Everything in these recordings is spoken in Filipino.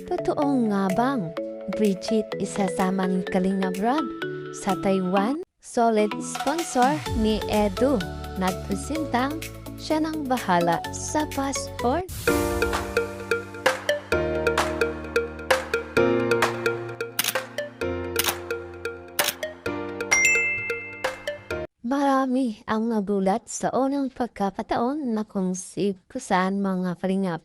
Totoo nga bang Bridget isasama ni Kalinga Brad sa Taiwan? Solid sponsor ni Edu. Nagpresentang siya nang bahala sa passport. Marami ang nagulat sa unang pagkakataon na kung saan mga kalingap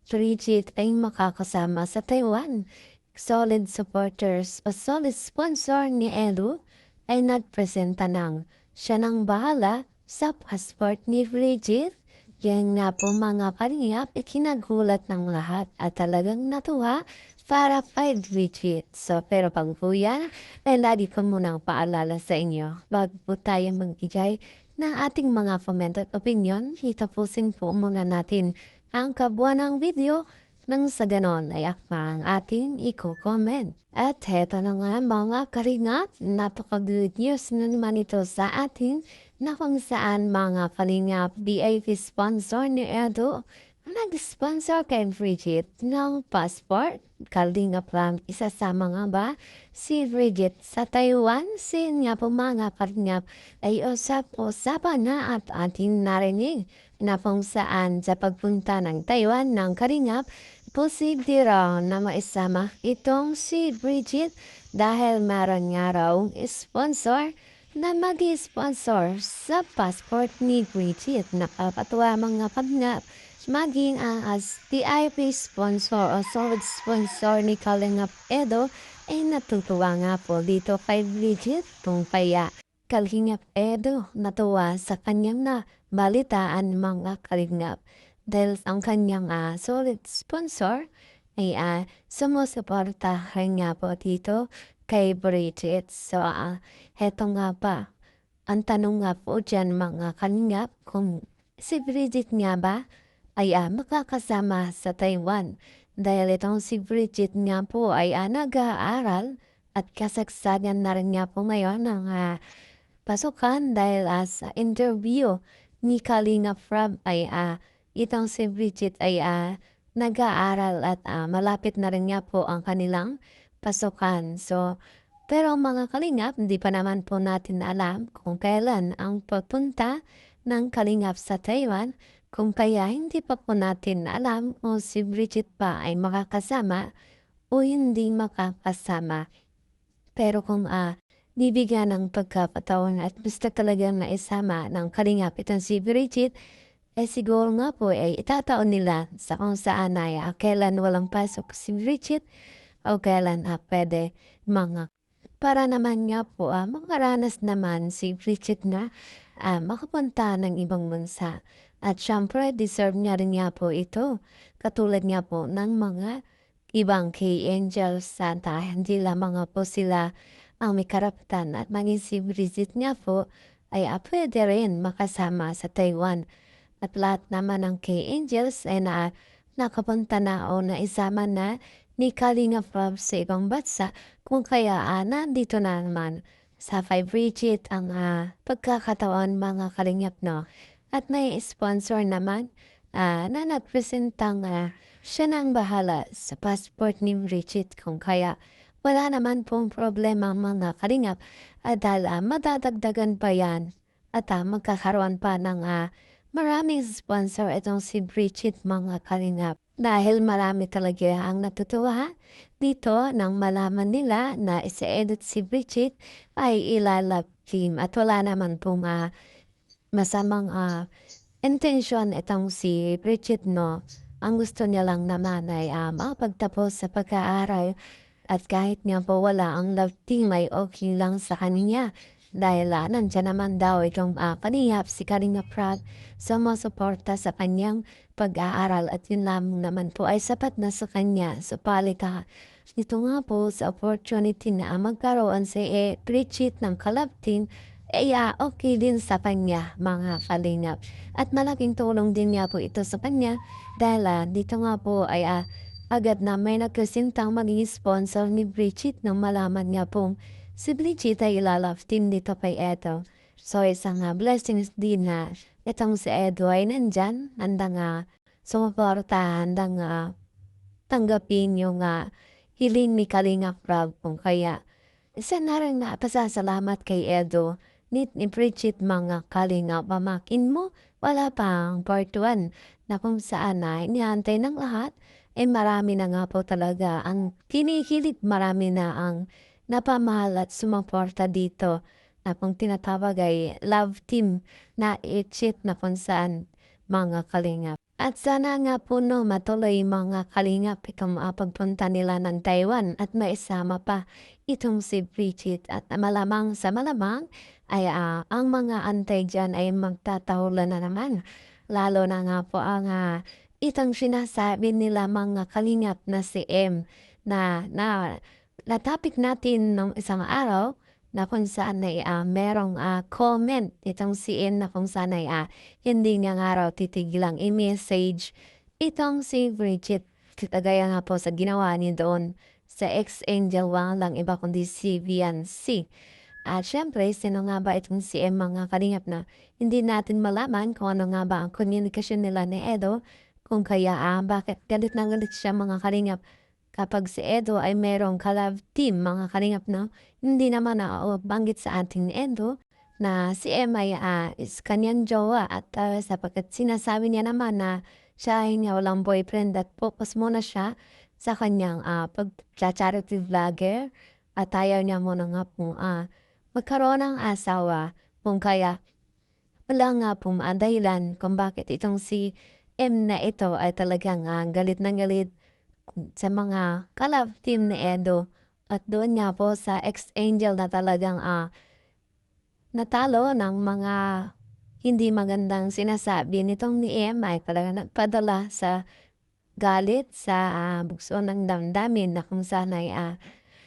Bridget ay makakasama sa Taiwan. Solid supporters o solid sponsor ni Edu ay nagpresenta ng siya nang bahala sa passport ni Bridget. Yan nga po mga kalingap, ikinagulat ng lahat at talagang natuwa para kay Bridget. So, pero pag po yan, ay lagi ko munang paalala sa inyo. Bago po tayo magbigay ng ating mga comment at opinion, itapusin po muna natin ang kabuuan ng video nang sa ganon ay akma ang ating i-comment. At heto na nga mga kalingap, napaka-good news na naman ito sa ating na kung saan mga kalingap VIP sponsor ni Edo nag-sponsor kay Bridget ng passport. Kalingap lang isasama nga ba si Bridget sa Taiwan? Sin nga po mga kalingap ay usap-usapan na at ating narinig na kung saan sa pagpunta ng Taiwan ng kalingap posible raw na maisama itong si Bridget dahil meron nga raw sponsor na mag-sponsor sa passport ni Bridget. Nakapatuwa mga kalingap maging as VIP sponsor o solid sponsor ni Kalingap Edo ay natutuwa nga po dito kay Bridget kung kaya Kalingap Edo natuwa sa kanyang na balitaan mga kalingap dahil ang kanyang solid sponsor ay sumusuporta nga po dito kay Bridget. So heto nga pa ang tanong nga po dyan mga kalingap kung si Bridget nga ba ay makakasama sa Taiwan dahil itong si Bridget nga po ay nag-aaral at kasagsagan na rin nga po ngayon ng pasukan dahil sa interview ni Kalinga Prab ay itong si Bridget ay nag-aaral at malapit na rin nga po ang kanilang pasukan. So, pero mga kalingap, hindi pa naman po natin alam kung kailan ang pagpunta ng kalingap sa Taiwan. Kung kaya hindi pa po natin alam kung si Bridget pa ay makakasama o hindi makakasama. Pero kung bibigyan ng pagkakataon at gusto talagang naisama ng kalingap itong si Bridget, siguro nga po ay itataon nila sa kung saan ay kailan walang pasok si Bridget o kailan pwede mga para naman nga po makaranas naman si Bridget na makapunta ng ibang bansa. At syempre, deserve niya rin nga po ito. Katulad nga po ng mga ibang K-Angels Santa. Hindi lamang nga po sila ang may karapatan at maging si Bridget nga po ay pwede rin makasama sa Taiwan. At lahat naman ng K-Angels ay nakapunta na o naisama na ni Kalinga Prab sa ibang bansa kung kaya nandito na naman sa Bridget ang pagkakataon mga kalingap no. At may sponsor naman na nagpresentang siya nang bahala sa passport ni Bridget kung kaya wala naman pong problema mga kalingap dahil madadagdagan pa yan at magkakaroon pa ng maraming sponsor itong si Bridget mga kalingap. Dahil marami talaga ang natutuwa dito nang malaman nila na isa-edit si Bridget ay ilalab team at wala naman pong masamang intensyon itong si Bridget no. Ang gusto niya lang naman ay makapagtapos sa pag-aaral at kahit nga po wala ang love team ay okay lang sa kanya. Dahil nandyan naman daw itong kaniyap si Kalinga Prab sumusuporta sa kanyang pag-aaral at yun lamang naman po ay sapat na sa kanya. So palika ito nga po sa opportunity na magkaroon si Bridget ng kalab team okay din sa kanya mga kalingap. At malaking tulong din nga po ito sa kanya dahil dito nga po ay agad na may nagkasintang maging sponsor ni Bridget nang malaman nga po si Bridget ay ilalove team dito kay Edo. So isang blessings din na itong si Edo ay nandyan, handang sumuporta, handang tanggapin yung hiling ni Kalingap Rab kung kaya isa na rin na pasasalamat kay Edo ni Bridget mga Kalingap pamakin mo wala pang part 1 na kung saan na inihantay ng lahat marami na nga po talaga ang kinikilig, marami na ang napamahal at sumuporta dito na kung tinatawag ay love team na i-cheat na kung saan mga Kalingap. At sana nga po 'no, matuloy mga Kalingap itong pagpunta nila ng Taiwan at maisama pa itong si Bridget at malamang sa malamang ay, ang mga antay diyan ay magtatahulan na naman. Lalo na nga po ang, itong sinasabi nila mga Kalingap na si M na na na-topic natin nung isang araw na kung saan ay, merong, comment itong si M na kung saan ay, hindi niya nga raw titigilang i-message itong si Bridget. Kagaya nga po sa ginawa niya doon sa ex-angel walang iba kundi si Viancy. At siyempre, sino nga ba itong si M mga Kalingap na hindi natin malaman kung ano nga ba ang komunikasyon nila ni Edo kung kaya bakit galit na galit siya mga Kalingap kapag si Edo ay merong ka-love team mga Kalingap no? Hindi naman banggit sa ating ni Edo na si M ay is kanyang jowa at sapagkat sinasabi niya naman na siya ay nga walang boyfriend at focus muna siya sa kanyang pag-charity vlogger at ayaw niya muna nga po magkaroon ng asawa kung kaya wala nga pong dahilan kung bakit itong si M na ito ay talagang galit na galit sa mga ka-love team ni Edo at doon nga po sa ex-angel na talagang natalo ng mga hindi magandang sinasabi nitong ni M ay talagang nagpadala sa galit sa bugso ng damdamin na kung saan ay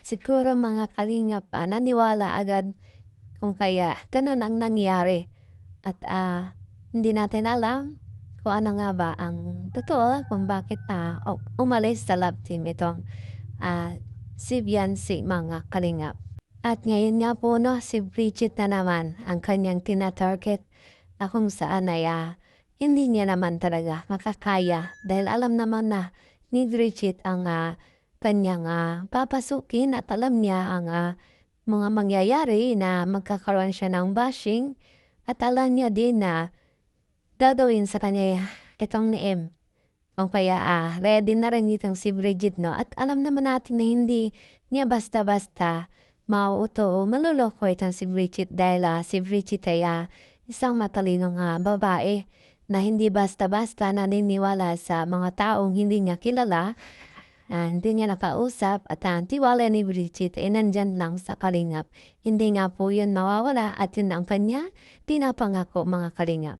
siguro mga Kalingap naniwala agad kung kaya ganun ang nangyari at hindi natin alam kung ano nga ba ang totoo kung bakit umalis sa love team itong si Viancy mga Kalingap. At ngayon nga po no, si Bridget na naman ang kanyang tina-target na kung saan ay hindi niya naman talaga makakaya dahil alam naman na ni Bridget ang kanyang papasukin at alam niya ang mga mangyayari na magkakaroon siya ng bashing at alam niya din na gagawin sa kanya itong ni M. O kaya ready na rin itong si Bridget no at alam naman natin na hindi niya basta-basta mauuto o maluloko itong si Bridget dahil si Bridget ay isang matalinong babae na hindi basta-basta naniniwala sa mga taong hindi niya kilala, hindi niya nakausap at ang tiwala ni Bridget ay nandyan lang sa Kalingap. Hindi nga po yun mawawala at yun ang kanya pinapangako mga Kalingap.